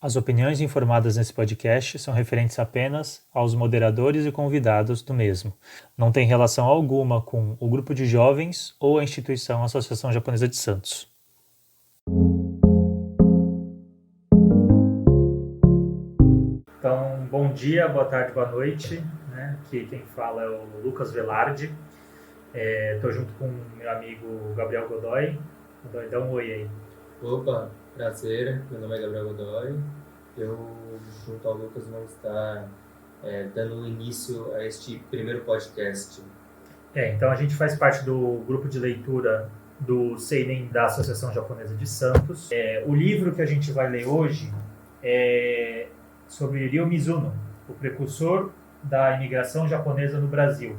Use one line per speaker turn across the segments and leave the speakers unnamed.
As opiniões informadas nesse podcast são referentes apenas aos moderadores e convidados do mesmo. Não tem relação alguma com o grupo de jovens ou a instituição Associação Japonesa de Santos. Então, bom dia, boa tarde, boa noite. Aqui quem fala é o Lucas Velarde. Estou junto com meu amigo Gabriel Godoy. Godoy, dá um oi aí.
Opa, prazer, meu nome é Gabriel Godoy. Eu, junto ao Lucas, vamos estar dando início a este primeiro podcast.
Então a gente faz parte do grupo de leitura do Seinen da Associação Japonesa de Santos. O livro que a gente vai ler hoje é sobre Ryo Mizuno, o precursor da imigração japonesa no Brasil,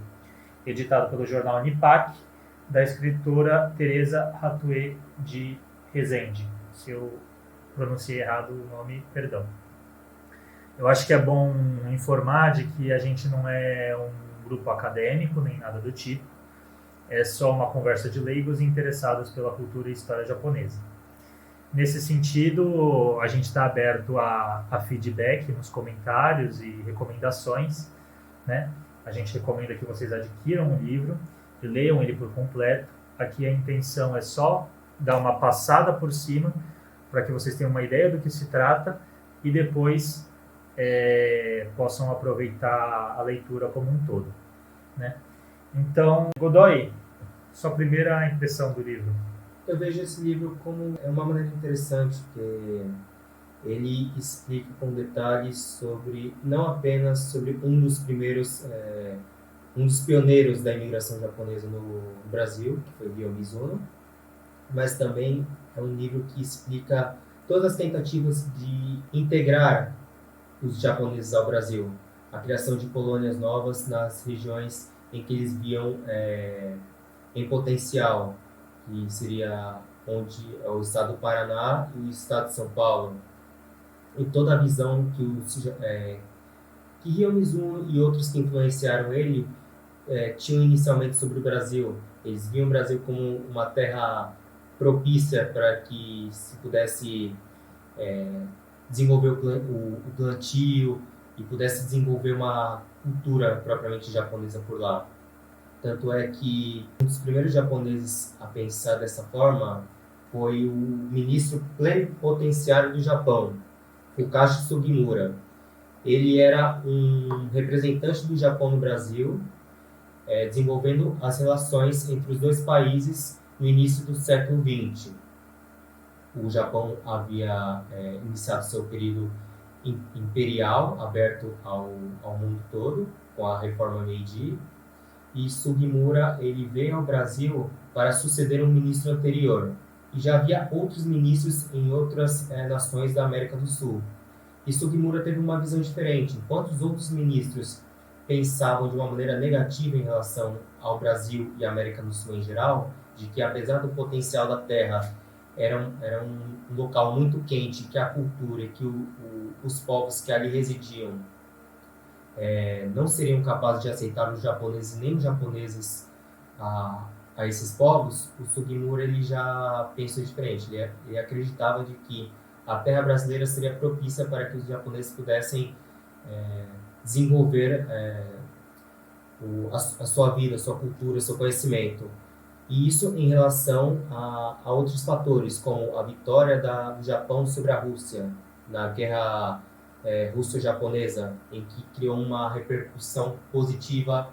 editado pelo jornal Nippak, da escritora Teresa Hatue de Rezende. Se eu pronunciei errado o nome, perdão. Eu acho que é bom informar de que a gente não é um grupo acadêmico, nem nada do tipo. É só uma conversa de leigos interessados pela cultura e história japonesa. Nesse sentido, a gente está aberto a feedback nos comentários e recomendações, né? A gente recomenda que vocês adquiram o livro e leiam ele por completo. Aqui a intenção é só dar uma passada por cima para que vocês tenham uma ideia do que se trata e depois possam aproveitar a leitura como um todo, né? Então, Godoy, sua primeira impressão do livro?
Eu vejo esse livro como uma maneira interessante, porque ele explica com detalhes sobre, não apenas sobre um dos pioneiros da imigração japonesa no Brasil, que foi Ryo Mizuno, mas também é um livro que explica todas as tentativas de integrar os japoneses ao Brasil, a criação de colônias novas nas regiões em que eles viam em potencial, que seria onde é o estado do Paraná e o estado de São Paulo, e toda a visão que Ryo Mizuno e outros que influenciaram ele tinham inicialmente sobre o Brasil. Eles viam o Brasil como uma terra propícia para que se pudesse desenvolver o plantio e pudesse desenvolver uma cultura propriamente japonesa por lá. Tanto é que um dos primeiros japoneses a pensar dessa forma foi o ministro plenipotenciário do Japão, Fukashi Sugimura. Ele era um representante do Japão no Brasil, desenvolvendo as relações entre os dois países no início do século XX. O Japão havia iniciado seu período imperial, aberto ao mundo todo, com a reforma Meiji, e Sugimura ele veio ao Brasil para suceder um ministro anterior. E já havia outros ministros em outras nações da América do Sul. E Sugimura teve uma visão diferente. Enquanto os outros ministros pensavam de uma maneira negativa em relação ao Brasil e à América do Sul em geral, de que apesar do potencial da terra era um local muito quente, que a cultura e que os povos que ali residiam não seriam capazes de aceitar os japoneses nem os japoneses a esses povos, o Sugimura ele já pensou diferente. Ele acreditava de que a terra brasileira seria propícia para que os japoneses pudessem desenvolver a sua vida, a sua cultura, o seu conhecimento. E isso em relação a outros fatores, como a vitória do Japão sobre a Rússia, na guerra russo-japonesa, em que criou uma repercussão positiva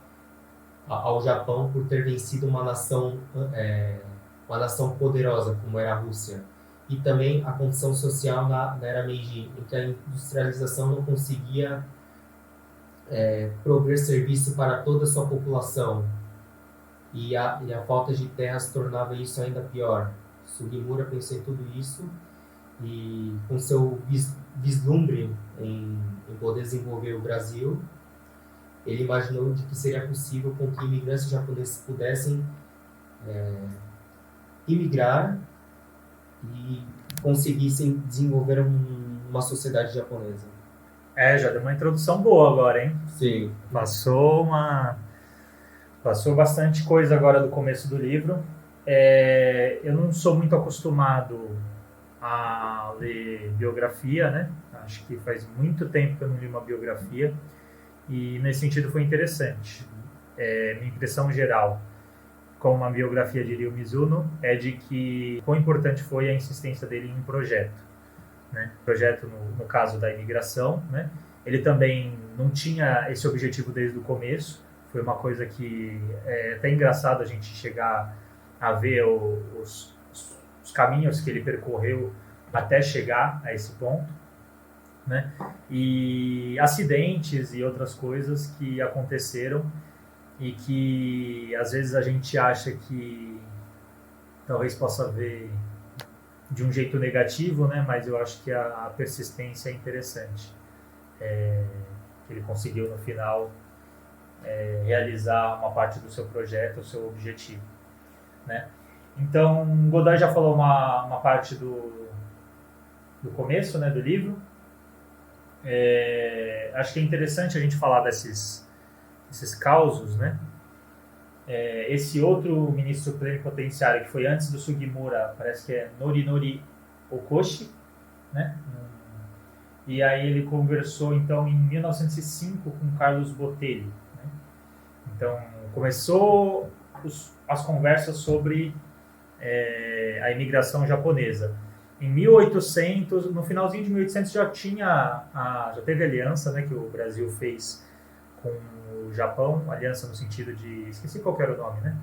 ao Japão por ter vencido uma nação poderosa, como era a Rússia. E também a condição social na era Meiji, em que a industrialização não conseguia prover serviço para toda a sua população. E a falta de terras tornava isso ainda pior. Sugimura pensou em tudo isso e, com seu vislumbre em poder desenvolver o Brasil, ele imaginou de que seria possível com que imigrantes japoneses pudessem imigrar e conseguissem desenvolver uma sociedade japonesa.
Já deu uma introdução boa agora, hein?
Sim.
Passou bastante coisa agora do começo do livro. Eu não sou muito acostumado a ler biografia, né? Acho que faz muito tempo que eu não li uma biografia e nesse sentido foi interessante. Minha impressão geral com uma biografia de Ryo Mizuno é de que quão importante foi a insistência dele em um projeto, né? Projeto no caso da imigração, né? Ele também não tinha esse objetivo desde o começo. Foi uma coisa que é até engraçado a gente chegar a ver os caminhos que ele percorreu até chegar a esse ponto, né? E acidentes e outras coisas que aconteceram e que às vezes a gente acha que talvez possa ver de um jeito negativo, né? Mas eu acho que a persistência é interessante. Que ele conseguiu no final realizar uma parte do seu projeto, o seu objetivo, né? Então, Godoy já falou uma parte do começo, né, do livro. Acho que é interessante a gente falar esses causos, né? Esse outro ministro plenipotenciário que foi antes do Sugimura, parece que é Norinori Okoshi, né? E aí ele conversou então em 1905 com Carlos Botelho, né? Então começou as conversas sobre a imigração japonesa. Em 1800, no finalzinho de 1800 já teve aliança, né, que o Brasil fez com o Japão, aliança no sentido de, esqueci qual era o nome, né?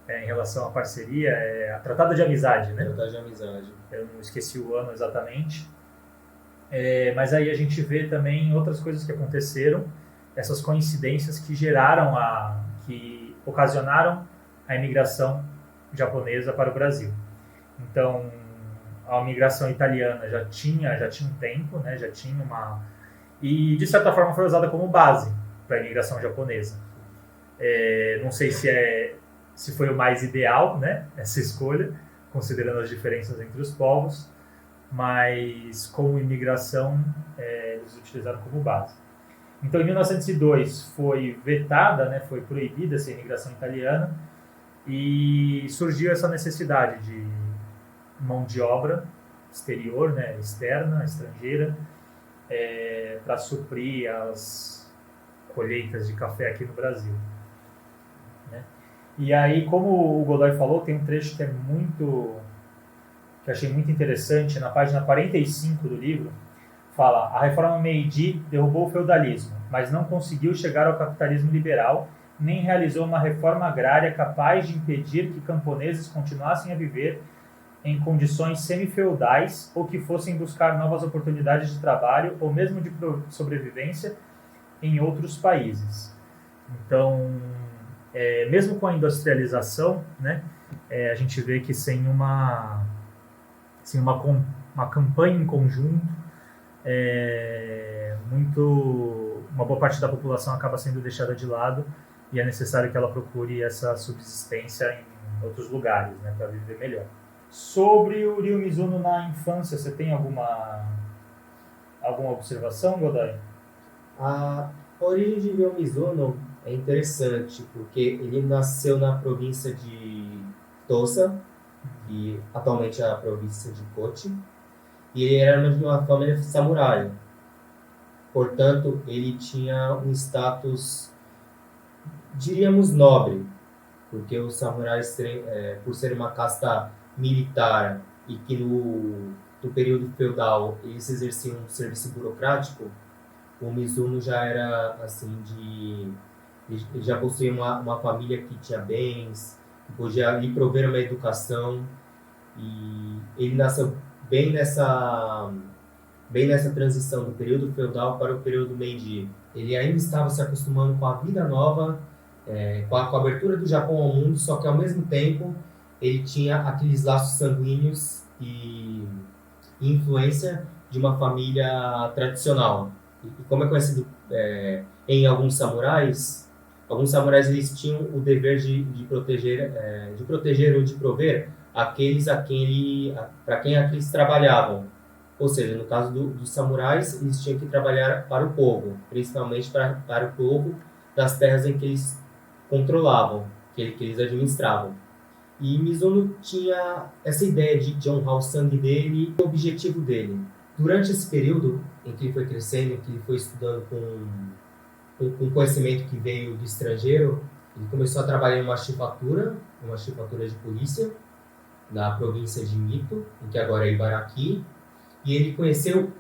Em relação à parceria, a Tratado de Amizade, né?
Tratado de Amizade.
Eu não esqueci o ano exatamente. Mas aí a gente vê também outras coisas que aconteceram, essas coincidências que que ocasionaram a imigração japonesa para o Brasil. Então, a imigração italiana já tinha um tempo, né? Já tinha e de certa forma foi usada como base para a imigração japonesa. Não sei se foi o mais ideal, né? Essa escolha, considerando as diferenças entre os povos, mas como imigração eles utilizaram como base. Então, em 1902 foi vetada, né? Foi proibida essa imigração italiana e surgiu essa necessidade de mão de obra exterior, né? Externa, estrangeira, para suprir as colheitas de café aqui no Brasil, né? E aí, como o Godoy falou, tem um trecho que que eu achei muito interessante, na página 45 do livro, fala: a reforma Meiji derrubou o feudalismo, mas não conseguiu chegar ao capitalismo liberal, nem realizou uma reforma agrária capaz de impedir que camponeses continuassem a viver em condições semi-feudais ou que fossem buscar novas oportunidades de trabalho ou mesmo de sobrevivência em outros países. Então, mesmo com a industrialização, né, a gente vê que sem uma campanha em conjunto, uma boa parte da população acaba sendo deixada de lado e é necessário que ela procure essa subsistência em outros lugares, né, para viver melhor. Sobre o Ryo Mizuno na infância, você tem alguma observação, Godoy?
A origem de Ryo Mizuno é interessante, porque ele nasceu na província de Tosa, que atualmente é a província de Kochi, e ele era de uma família samurai. Portanto, ele tinha um status, diríamos, nobre, porque os samurais, por ser uma casta militar e que no período feudal eles exerciam um serviço burocrático, o Mizuno já era assim ele já possuía uma família que tinha bens, que podia lhe prover uma educação, e ele nasceu bem nessa transição do período feudal para o período Meiji. Ele ainda estava se acostumando com a vida nova, com a abertura do Japão ao mundo, só que ao mesmo tempo ele tinha aqueles laços sanguíneos e influência de uma família tradicional. E como é conhecido em alguns samurais eles tinham o dever de proteger ou de prover aqueles para quem aqueles trabalhavam. Ou seja, no caso dos samurais, eles tinham que trabalhar para o povo, principalmente para o povo das terras em que eles controlavam, que eles administravam. E Mizuno tinha essa ideia de honrar o sangue dele e o objetivo dele. durante esse período em que ele foi crescendo, que ele foi estudando com conhecimento que veio do estrangeiro, ele começou a trabalhar em uma chifatura de polícia, na província de Mito, em que agora é Ibaraki, e ele conheceu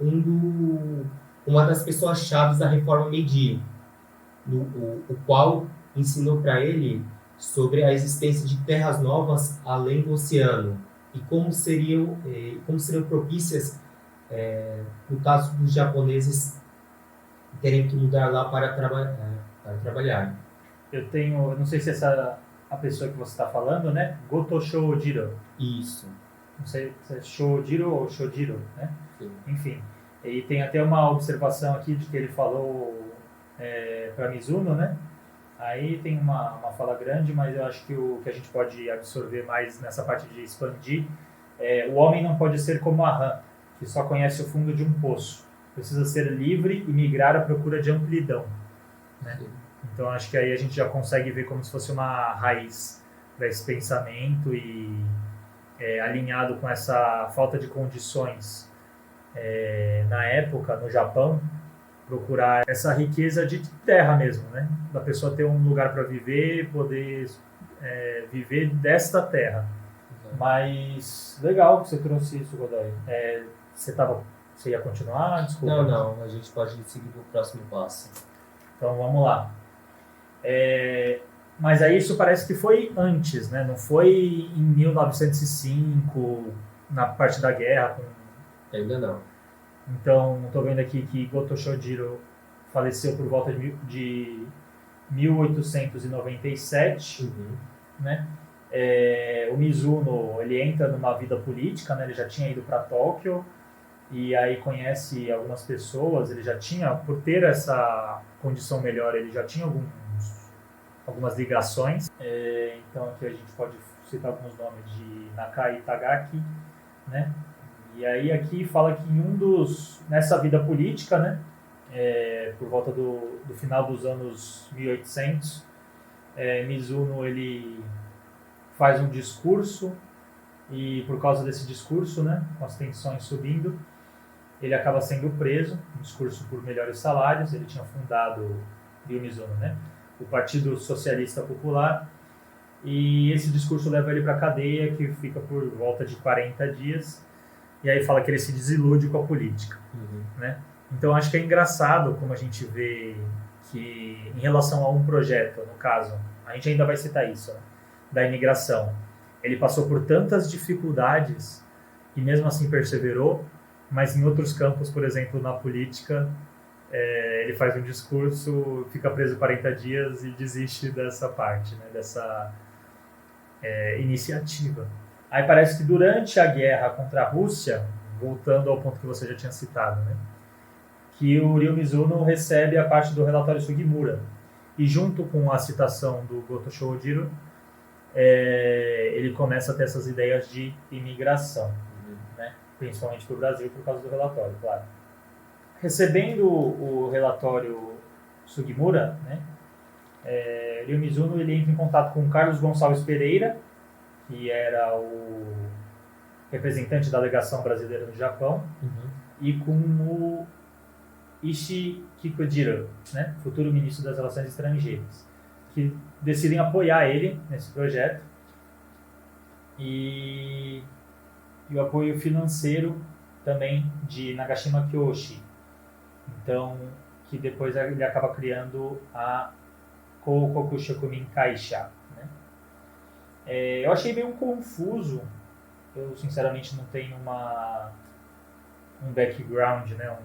uma das pessoas-chave da Reforma Meiji, o qual ensinou para ele sobre a existência de terras novas além do oceano e como seriam propícias, no caso dos japoneses terem que mudar lá para trabalhar.
Eu não sei se essa a pessoa que você está falando, né? Goto Shojiro.
Isso.
Não sei se é Shojiro ou Shojiro, né?
Sim.
Enfim, e tem até uma observação aqui de que ele falou para Mizuno, né? Aí tem uma fala grande, mas eu acho que o que a gente pode absorver mais nessa parte de expandir o homem não pode ser como a rã, que só conhece o fundo de um poço. Precisa ser livre e migrar à procura de amplidão, né? Então acho que aí a gente já consegue ver como se fosse uma raiz desse pensamento e alinhado com essa falta de condições na época, no Japão, procurar essa riqueza de terra mesmo, né? Da pessoa ter um lugar para viver, poder viver desta terra. Mas legal que você trouxe isso, Godoy. Você ia continuar? Desculpa.
Não, a gente pode seguir para o próximo passo.
Então vamos lá. Mas aí isso parece que foi antes, né? Não foi em 1905, na parte da guerra.
Ainda não.
Então, estou vendo aqui que Goto Shojiro faleceu por volta de 1897, né? O Mizuno, ele entra numa vida política, né? Ele já tinha ido para Tóquio e aí conhece algumas pessoas, ele já tinha, por ter essa condição melhor, ele já tinha algumas ligações. Então aqui a gente pode citar alguns nomes de Nakai Itagaki, né? E aí aqui fala que nessa vida política, né, por volta do final dos anos 1800, Mizuno ele faz um discurso e por causa desse discurso, né, com as tensões subindo, ele acaba sendo preso, um discurso por melhores salários. Ele tinha fundado, Mizuno, né, o Partido Socialista Popular, e esse discurso leva ele para a cadeia, que fica por volta de 40 dias, e aí fala que ele se desilude com a política, né? Então acho que é engraçado como a gente vê que em relação a um projeto, no caso, a gente ainda vai citar isso, né, da imigração, ele passou por tantas dificuldades e mesmo assim perseverou, mas em outros campos, por exemplo, na política, ele faz um discurso, fica preso 40 dias e desiste dessa parte, né, dessa iniciativa. Aí parece que durante a guerra contra a Rússia, voltando ao ponto que você já tinha citado, né, que o Ryo Mizuno recebe a parte do relatório Sugimura. E junto com a citação do Goto Shojiro, ele começa a ter essas ideias de imigração, né, principalmente para o Brasil por causa do relatório, claro. Recebendo o relatório Sugimura, né, Ryo Mizuno ele entra em contato com Carlos Gonçalves Pereira, que era o representante da delegação brasileira no Japão, e com o Ishii Kikujiro, né, futuro ministro das Relações Estrangeiras, que decidem apoiar ele nesse projeto, e o apoio financeiro também de Nagashima Kyoshi, então, que depois ele acaba criando a Kokoku Shokumin Kaisha, né? Eu achei meio confuso. Eu sinceramente não tenho um background, né?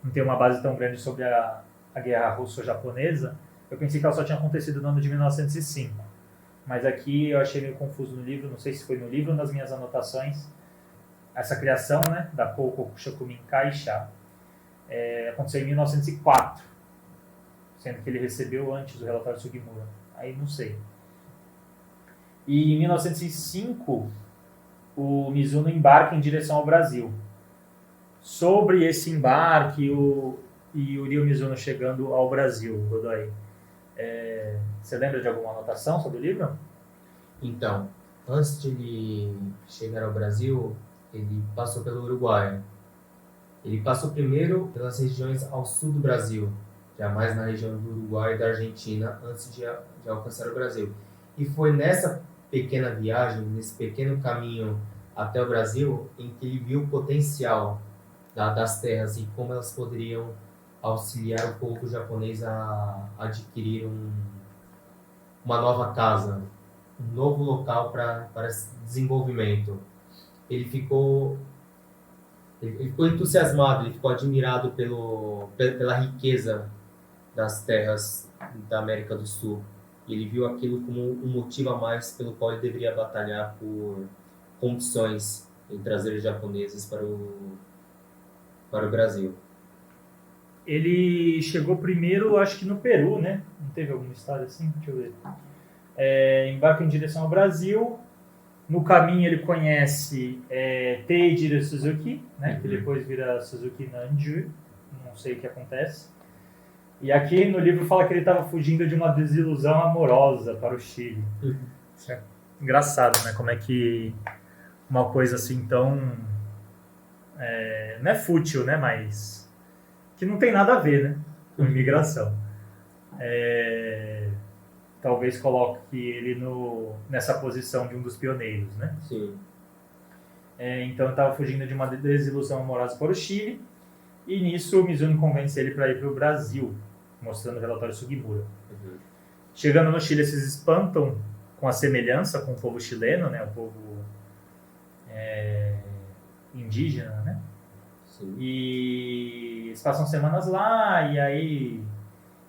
Não tenho uma base tão grande sobre a guerra russo-japonesa. Eu pensei que ela só tinha acontecido no ano de 1905, mas aqui eu achei meio confuso no livro. Não sei se foi no livro ou nas minhas anotações. Essa criação, né, da Kokoku Shokumin Kaisha aconteceu em 1904, sendo que ele recebeu antes o relatório Sugimura. Aí não sei. E em 1905, o Mizuno embarca em direção ao Brasil. Sobre esse embarque e o Ryo Mizuno chegando ao Brasil, Godoy, você lembra de alguma anotação sobre o livro?
Então, antes de ele chegar ao Brasil, ele passou pelo Uruguai. Ele passou primeiro pelas regiões ao sul do Brasil, já mais na região do Uruguai e da Argentina, antes de alcançar o Brasil. E foi nessa pequena viagem, nesse pequeno caminho até o Brasil, em que ele viu o potencial das terras e como elas poderiam auxiliar o povo japonês a adquirir uma nova casa, um novo local para desenvolvimento. Ele ficou entusiasmado, ele ficou admirado pela riqueza das terras da América do Sul. E ele viu aquilo como um motivo a mais pelo qual ele deveria batalhar por condições em trazer os japoneses para o Brasil.
Ele chegou primeiro, acho que no Peru, né? Não teve alguma história assim? Deixa eu ver. Embarca em direção ao Brasil. No caminho ele conhece Teijiro Suzuki, né? Que depois vira Suzuki Nanju. Não sei o que acontece. E aqui no livro fala que ele estava fugindo de uma desilusão amorosa para o Chile. Isso é engraçado, né? Como é que uma coisa assim tão... não é fútil, né? Mas que não tem nada a ver, né? Com imigração. Talvez coloque ele nessa posição de um dos pioneiros, né?
Sim.
Então ele estava fugindo de uma desilusão amorosa para o Chile. E nisso o Mizuno convence ele para ir para o Brasil, mostrando o relatório Sugimura. Chegando no Chile, eles se espantam com a semelhança com o povo chileno, né? O povo indígena, né?
Sim.
E eles passam semanas lá, e aí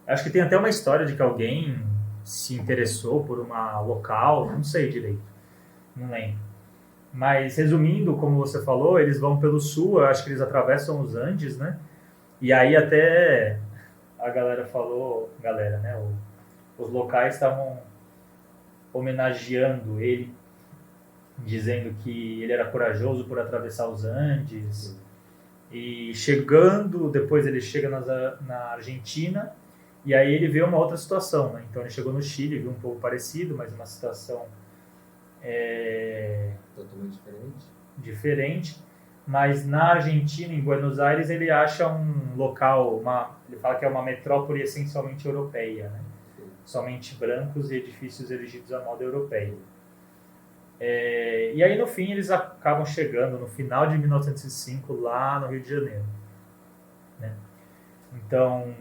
acho que tem até uma história de que alguém se interessou por uma local, não sei direito, não lembro. Mas resumindo, como você falou, eles vão pelo sul, eu acho que eles atravessam os Andes, né? E aí até a galera falou, né? Os locais estavam homenageando ele, dizendo que ele era corajoso por atravessar os Andes. E chegando, depois ele chega na Argentina, e aí ele vê uma outra situação, né? Então ele chegou no Chile, viu um pouco parecido, mas uma situação
totalmente
diferente. Mas na Argentina, em Buenos Aires, ele acha um local, ele fala que é uma metrópole essencialmente europeia, né? Somente brancos e edifícios erigidos à moda europeia. E aí no fim eles acabam chegando no final de 1905 lá no Rio de Janeiro, né? Então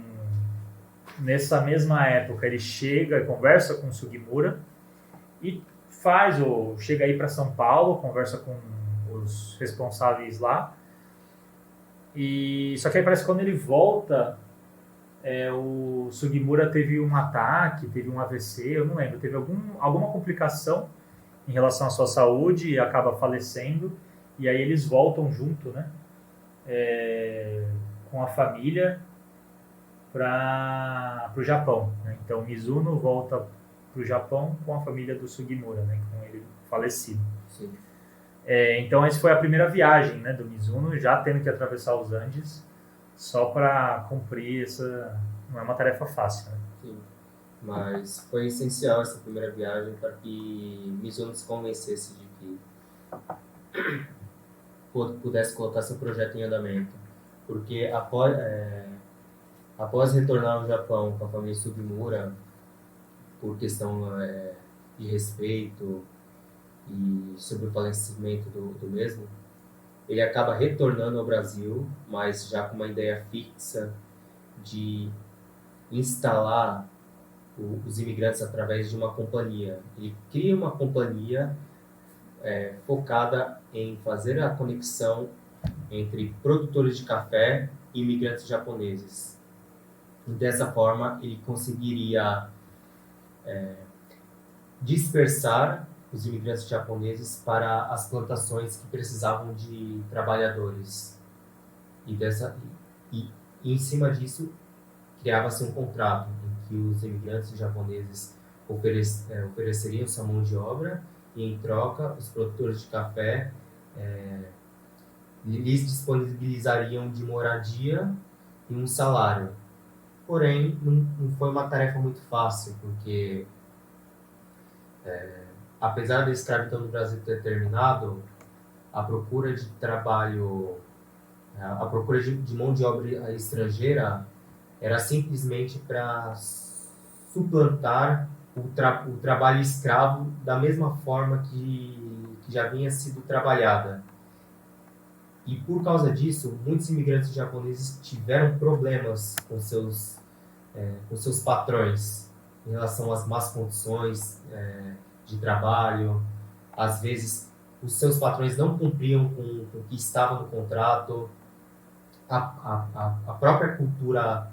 nessa mesma época ele chega e conversa com o Sugimura e chega aí para São Paulo, conversa com os responsáveis lá, e só que aí parece que quando ele volta, o Sugimura teve um ataque, teve um AVC, eu não lembro, teve alguma complicação em relação à sua saúde e acaba falecendo, e aí eles voltam junto, né, com a família para o Japão, né? Então o Mizuno volta para o Japão com a família do Sugimura, né, com ele falecido.
Sim.
Então essa foi a primeira viagem, né, do Mizuno, já tendo que atravessar os Andes só para cumprir não é uma tarefa fácil, né?
Sim. Mas foi essencial essa primeira viagem para que Mizuno se convencesse de que pudesse colocar seu projeto em andamento, porque após retornar ao Japão com a família Sugimura, por questão de respeito e sobre o falecimento do mesmo, ele acaba retornando ao Brasil, mas já com uma ideia fixa de instalar os imigrantes através de uma companhia. Ele cria uma companhia focada em fazer a conexão entre produtores de café e imigrantes japoneses. E dessa forma, ele conseguiria dispersar os imigrantes japoneses para as plantações que precisavam de trabalhadores. E em cima disso, criava-se um contrato em que os imigrantes japoneses ofereceriam sua mão de obra e, em troca, os produtores de café lhes disponibilizariam de moradia e um salário. Porém, não foi uma tarefa muito fácil, porque apesar da escravidão no Brasil ter terminado, a procura de trabalho A procura de mão de obra estrangeira era simplesmente para suplantar o trabalho escravo da mesma forma que já vinha sido trabalhada. E por causa disso, muitos imigrantes japoneses tiveram problemas com seus patrões em relação às más condições de trabalho. Às vezes, os seus patrões não cumpriam com o que estava no contrato. A própria cultura,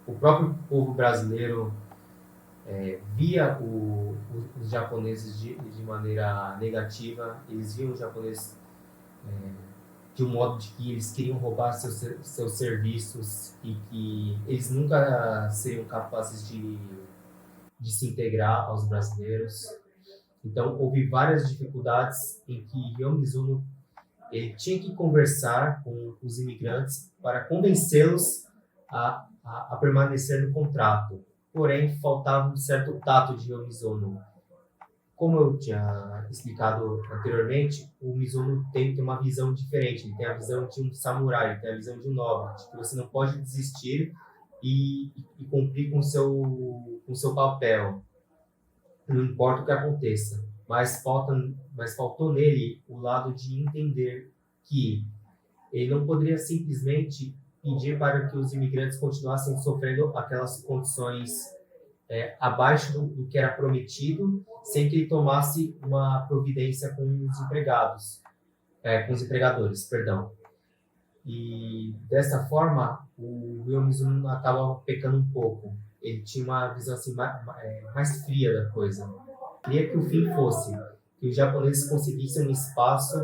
o próprio povo brasileiro via os japoneses de maneira negativa. Eles viam os japoneses de um modo de que eles queriam roubar seus serviços e que eles nunca seriam capazes de se integrar aos brasileiros. Então, houve várias dificuldades em que Ryo Mizuno ele tinha que conversar com os imigrantes para convencê-los a permanecer no contrato. Porém, faltava um certo tato de Ryo Mizuno. Como eu tinha explicado anteriormente, o Mizuno tem uma visão diferente. Ele tem a visão de um samurai, ele tem a visão de um nobre, de que você não pode desistir e cumprir com o seu papel, não importa o que aconteça. Mas faltou nele o lado de entender que ele não poderia simplesmente pedir para que os imigrantes continuassem sofrendo aquelas condições abaixo do que era prometido, sem que ele tomasse uma providência com os empregadores, perdão. E dessa forma, o Ryo Mizuno acaba pecando um pouco. Ele tinha uma visão assim, mais fria da coisa. Queria que o fim fosse que os japoneses conseguissem um espaço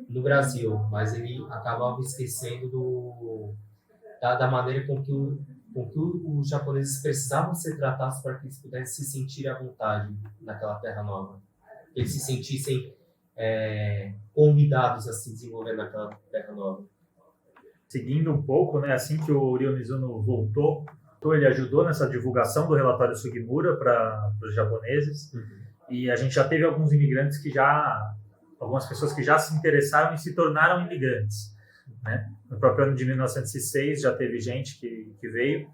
no Brasil, mas ele acabava esquecendo da maneira com que os japoneses precisavam ser tratados para que eles pudessem se sentir à vontade naquela terra nova. Eles se sentissem convidados a se desenvolver naquela terra nova.
Seguindo um pouco, né, assim que o Ryo Mizuno voltou, ele ajudou nessa divulgação do relatório Sugimura para os japoneses. E a gente já teve alguns imigrantes algumas pessoas que já se interessaram e se tornaram imigrantes, né? No próprio ano de 1906 já teve gente que veio.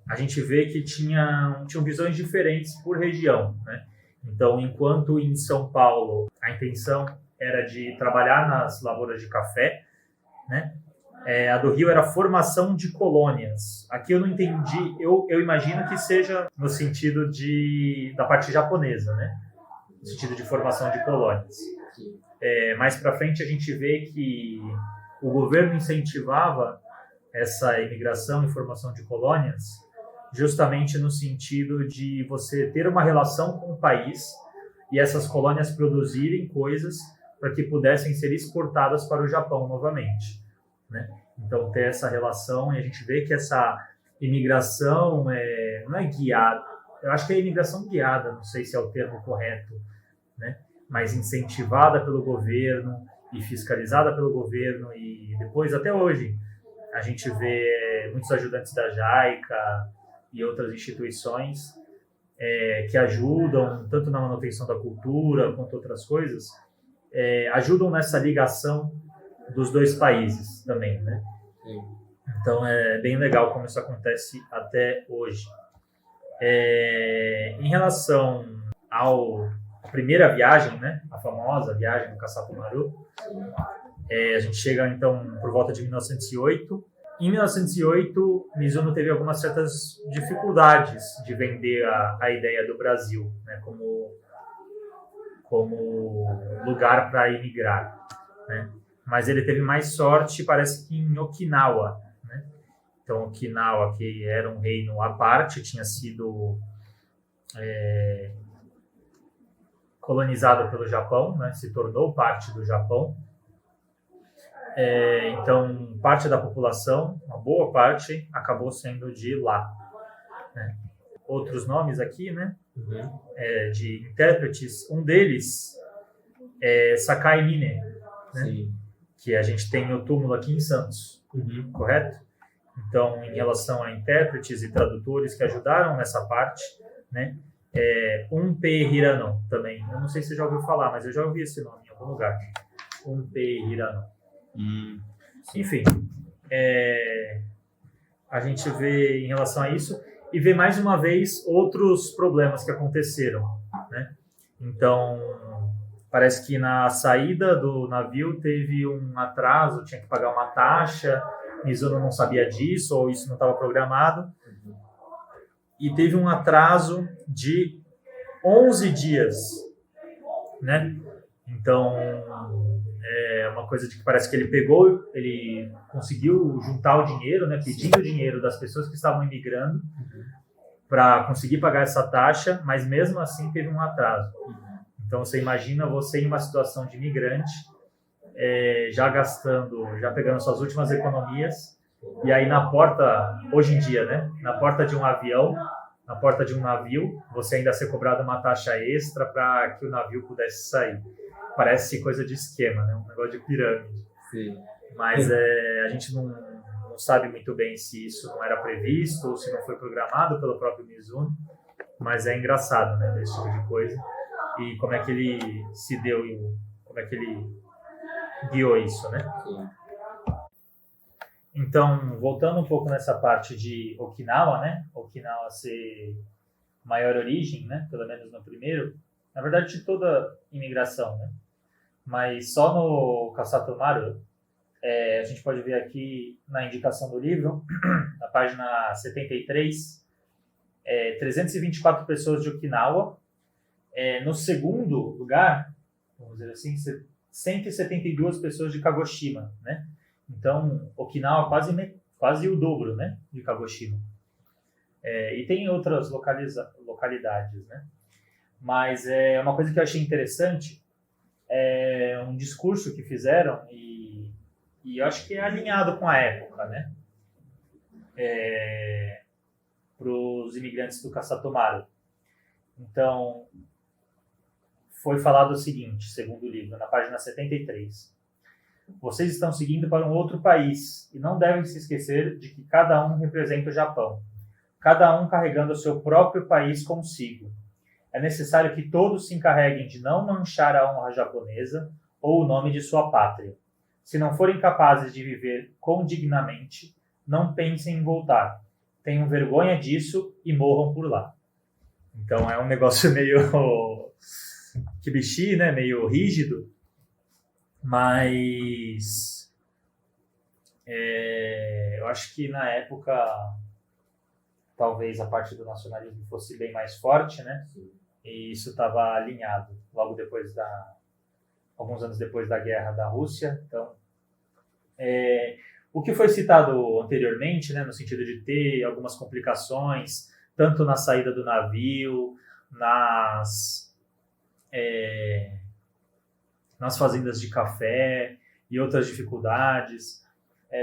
A gente vê que tinham visões diferentes por região, né? Então, enquanto em São Paulo a intenção era de trabalhar nas lavouras de café, né? A do Rio era formação de colônias. Aqui eu não entendi, eu imagino que seja no sentido da parte japonesa, né? No sentido de formação de colônias. Mais para frente a gente vê que o governo incentivava essa imigração e formação de colônias justamente no sentido de você ter uma relação com o país e essas colônias produzirem coisas para que pudessem ser exportadas para o Japão novamente, né? Então, ter essa relação, e a gente vê que essa imigração não é guiada, eu acho que é imigração guiada, não sei se é o termo correto, né? Mas incentivada pelo governo e fiscalizada pelo governo, e depois, até hoje, a gente vê muitos ajudantes da JICA e outras instituições que ajudam, tanto na manutenção da cultura quanto outras coisas, ajudam nessa ligação dos dois países também, né?
Sim.
Então, é bem legal como isso acontece até hoje. Em relação à primeira viagem, né? A famosa viagem do Kassapo-maru, a gente chega, então, por volta de 1908. Em 1908, Mizuno teve algumas certas dificuldades de vender a ideia do Brasil, né, como lugar para imigrar, né? Mas ele teve mais sorte, parece que em Okinawa, né? Então, Okinawa, que era um reino à parte, tinha sido colonizado pelo Japão, né? Se tornou parte do Japão. Então, parte da população, uma boa parte, acabou sendo de lá, né? Outros nomes aqui, né? De intérpretes, um deles é Sakai Mine, né?
Sim.
Que a gente tem o túmulo aqui em Santos, correto? Então, em relação a intérpretes e tradutores que ajudaram nessa parte, né? P. Hirano também, eu não sei se você já ouviu falar, mas eu já ouvi esse nome em algum lugar. P. Hirano. Enfim, a gente vê em relação a isso e vê mais uma vez outros problemas que aconteceram, né? Então, parece que na saída do navio teve um atraso, tinha que pagar uma taxa, Mizuno não sabia disso ou isso não estava programado, e teve um atraso de 11 dias, né? Então, é uma coisa de que parece que ele conseguiu juntar o dinheiro, né? Pedindo o dinheiro das pessoas que estavam imigrando para conseguir pagar essa taxa, mas mesmo assim teve um atraso. Então, você imagina você em uma situação de imigrante, já pegando suas últimas economias, e aí na porta, hoje em dia, né? Na porta de um avião, na porta de um navio, você ainda ser cobrado uma taxa extra para que o navio pudesse sair. Parece coisa de esquema, né? Um negócio de pirâmide.
Sim.
Mas a gente não sabe muito bem se isso não era previsto ou se não foi programado pelo próprio Mizuno. Mas é engraçado, né? Esse tipo de coisa. E como é que ele se deu e como é que ele guiou isso, né?
Sim.
Então, voltando um pouco nessa parte de Okinawa, né? Okinawa ser maior origem, né? Pelo menos no primeiro. Na verdade, de toda imigração, né? Mas só no Kasatomaru, a gente pode ver aqui na indicação do livro, na página 73, 324 pessoas de Okinawa. No segundo lugar, vamos dizer assim, 172 pessoas de Kagoshima, né? Então, Okinawa quase o dobro, né, de Kagoshima. E tem outras localidades, né? Mas uma coisa que eu achei interessante é um discurso que fizeram e eu acho que é alinhado com a época, né? Para os imigrantes do Kasatomaru. Então, foi falado o seguinte, segundo o livro, na página 73. Vocês estão seguindo para um outro país e não devem se esquecer de que cada um representa o Japão, cada um carregando o seu próprio país consigo. É necessário que todos se encarreguem de não manchar a honra japonesa ou o nome de sua pátria. Se não forem capazes de viver condignamente, não pensem em voltar. Tenham vergonha disso e morram por lá. Então é um negócio meio kibishi, né? Meio rígido, mas eu acho que na época talvez a parte do nacionalismo fosse bem mais forte, né? E isso estava alinhado logo depois alguns anos depois da guerra da Rússia. Então, o que foi citado anteriormente, né, no sentido de ter algumas complicações, tanto na saída do navio, nas fazendas de café e outras dificuldades.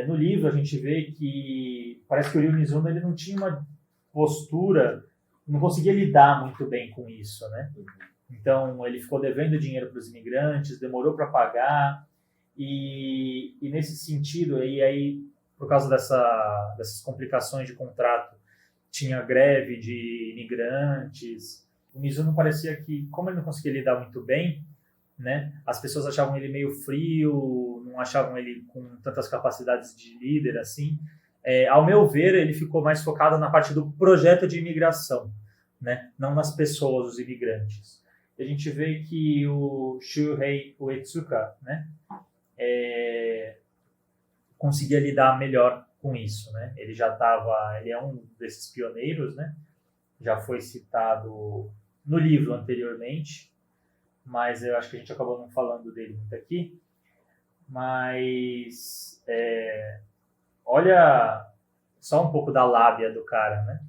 No livro a gente vê que parece que o Ryo Mizuno ele não tinha uma postura, não conseguia lidar muito bem com isso, né? Então ele ficou devendo dinheiro para os imigrantes, demorou para pagar e nesse sentido aí por causa dessas complicações de contrato tinha greve de imigrantes. O Mizuno parecia que, como ele não conseguia lidar muito bem, né, as pessoas achavam ele meio frio, não achavam ele com tantas capacidades de líder assim. Ao meu ver, ele ficou mais focado na parte do projeto de imigração, né, não nas pessoas, os imigrantes. E a gente vê que o Shuhei Uetsuka, né, conseguia lidar melhor com isso, né? Ele é um desses pioneiros, né? Já foi citado no livro anteriormente, mas eu acho que a gente acabou não falando dele muito aqui. Mas olha só um pouco da lábia do cara, né?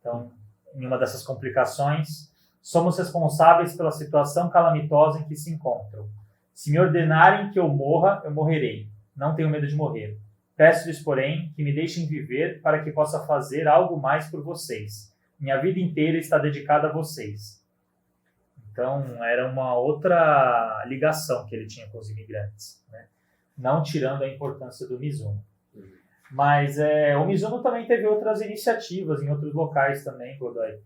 Então, em uma dessas complicações, somos responsáveis pela situação calamitosa em que se encontram. Se me ordenarem que eu morra, eu morrerei. Não tenho medo de morrer. Peço-lhes, porém, que me deixem viver para que possa fazer algo mais por vocês. Minha vida inteira está dedicada a vocês. Então, era uma outra ligação que ele tinha com os imigrantes, né? Não tirando a importância do Mizuno. Mas o Mizuno também teve outras iniciativas em outros locais também, Godoy.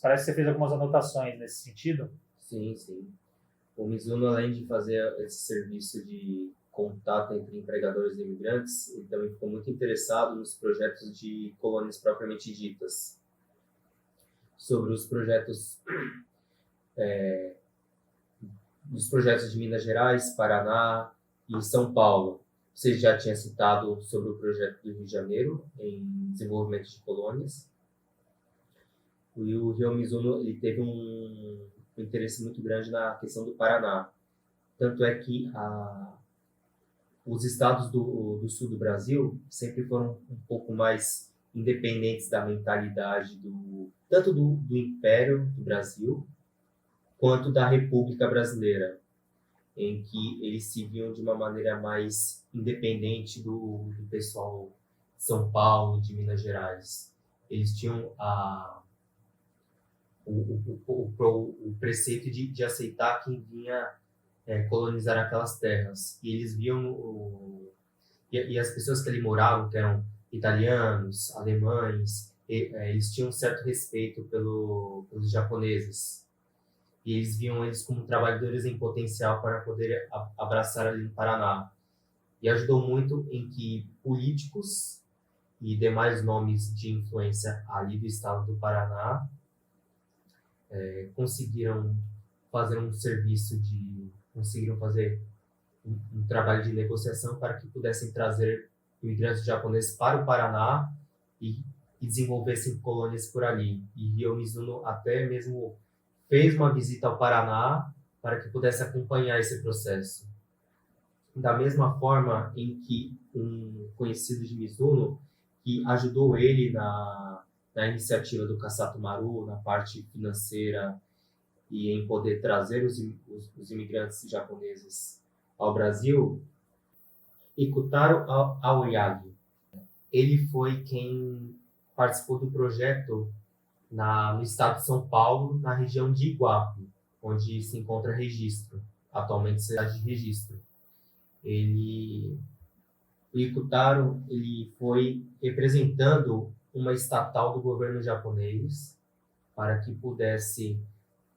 Parece que você fez algumas anotações nesse sentido.
Sim, sim. O Mizuno, além de fazer esse serviço de contato entre empregadores e imigrantes, ele também ficou muito interessado nos projetos de colônias propriamente ditas. Sobre os projetos de Minas Gerais, Paraná e São Paulo. Você já tinha citado sobre o projeto do Rio de Janeiro em desenvolvimento de colônias. E o Rio Mizuno ele teve um interesse muito grande na questão do Paraná. Tanto é que os estados do sul do Brasil sempre foram um pouco mais independentes da mentalidade tanto do Império do Brasil quanto da República Brasileira, em que eles se viam de uma maneira mais independente do pessoal de São Paulo, de Minas Gerais. Eles tinham o preceito de aceitar quem vinha colonizar aquelas terras. E eles viam e as pessoas que ali moravam, que eram italianos, alemães, eles tinham um certo respeito pelos japoneses. E eles viam eles como trabalhadores em potencial para poder abraçar ali no Paraná. E ajudou muito em que políticos e demais nomes de influência ali do estado do Paraná conseguiram fazer um trabalho de negociação para que pudessem trazer imigrantes japoneses para o Paraná e desenvolvessem colônias por ali. E Ryo Mizuno até mesmo fez uma visita ao Paraná para que pudesse acompanhar esse processo. Da mesma forma em que um conhecido de Mizuno, que ajudou ele na iniciativa do Kassato Maru, na parte financeira e em poder trazer os imigrantes japoneses ao Brasil, Ikutaro Aoyagi. Ele foi quem participou do projeto no estado de São Paulo, na região de Iguape, onde se encontra Registro, atualmente cidade de Registro. O Ikutaro ele foi representando uma estatal do governo japonês para que pudesse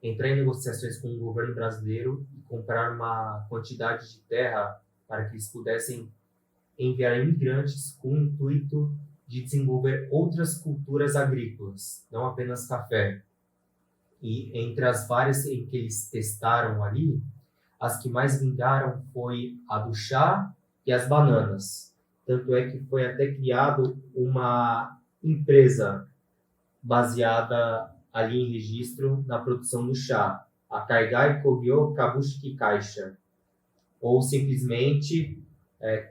entrar em negociações com o governo brasileiro e comprar uma quantidade de terra para que eles pudessem enviar imigrantes com o intuito de desenvolver outras culturas agrícolas, não apenas café. E entre as várias em que eles testaram ali, as que mais vingaram foi a do chá e as bananas. Tanto é que foi até criado uma empresa baseada ali em Registro na produção do chá, a Kaigai Kogyo Kabushiki Kaisha, ou simplesmente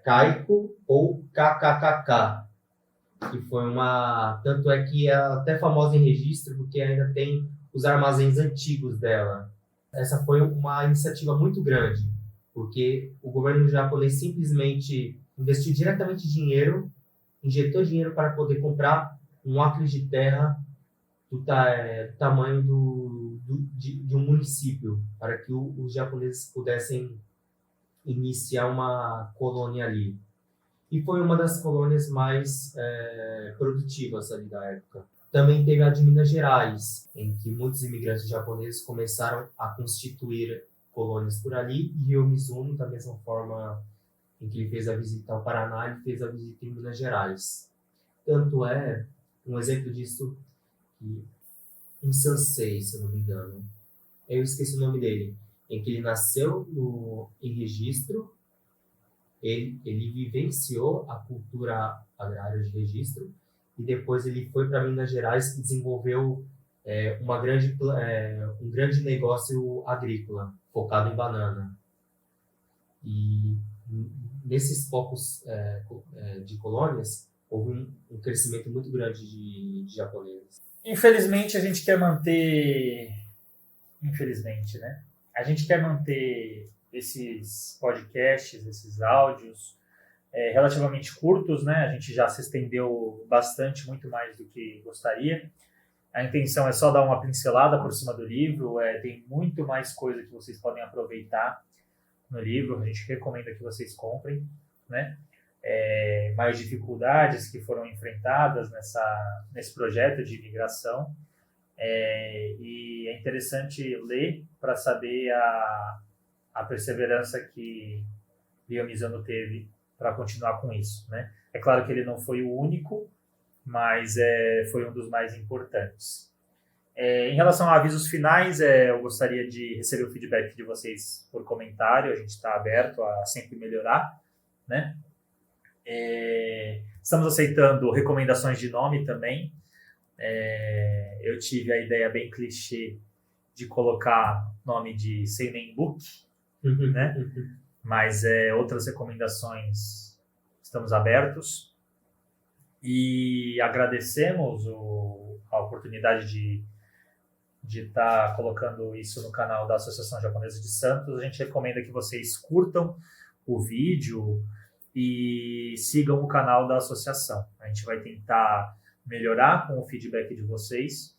Kaiko ou KKKK, que foi tanto é que é até famosa em Registro porque ainda tem os armazéns antigos dela. Essa foi uma iniciativa muito grande, porque o governo japonês simplesmente investiu diretamente dinheiro, injetou dinheiro para poder comprar um acre de terra do tamanho de um município, para que os japoneses pudessem iniciar uma colônia ali. E foi uma das colônias mais produtivas ali da época. Também teve a de Minas Gerais, em que muitos imigrantes japoneses começaram a constituir colônias por ali, e Ryo Mizuno, da mesma forma em que ele fez a visita ao Paraná, ele fez a visita em Minas Gerais. Tanto é, um exemplo disso, que em Sansei, se eu não me engano, eu esqueci o nome dele, em que ele nasceu em Registro, ele vivenciou a cultura agrária de Registro, e depois ele foi para Minas Gerais e desenvolveu um grande negócio agrícola, focado em banana. E nesses focos de colônias, houve um crescimento muito grande de japoneses.
Infelizmente, a gente quer manter... Infelizmente, né? A gente quer manter esses podcasts, esses áudios relativamente curtos, né? A gente já se estendeu bastante, muito mais do que gostaria. A intenção é só dar uma pincelada por cima do livro, tem muito mais coisa que vocês podem aproveitar no livro, a gente recomenda que vocês comprem, né? Mais dificuldades que foram enfrentadas nesse projeto de imigração, e é interessante ler para saber a perseverança que Rio Mizuno teve para continuar com isso, né? É claro que ele não foi o único, mas foi um dos mais importantes. Em relação a avisos finais, eu gostaria de receber o feedback de vocês por comentário, a gente está aberto a sempre melhorar, né? Estamos aceitando recomendações de nome também. Eu tive a ideia bem clichê de colocar nome de Seinen Book, né? Mas outras recomendações estamos abertos. E agradecemos a oportunidade de estar colocando isso no canal da Associação Japonesa de Santos. A gente recomenda que vocês curtam o vídeo e sigam o canal da associação. A gente vai tentar melhorar com o feedback de vocês,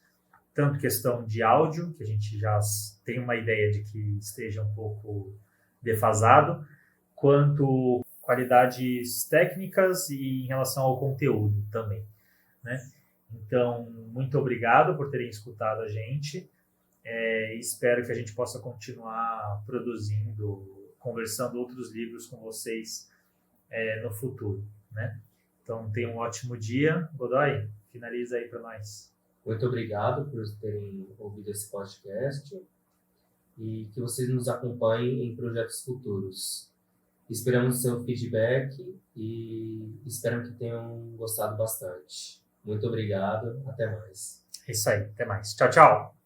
tanto questão de áudio, que a gente já tem uma ideia de que esteja um pouco defasado, quanto qualidades técnicas e em relação ao conteúdo também, né? Então, muito obrigado por terem escutado a gente. Espero que a gente possa continuar produzindo, conversando outros livros com vocês no futuro, né? Então, tenham um ótimo dia. Godoy, finaliza aí para nós.
Muito obrigado por terem ouvido esse podcast e que vocês nos acompanhem em projetos futuros. Esperamos o seu feedback e espero que tenham gostado bastante. Muito obrigado. Até mais.
É isso aí. Até mais. Tchau, tchau.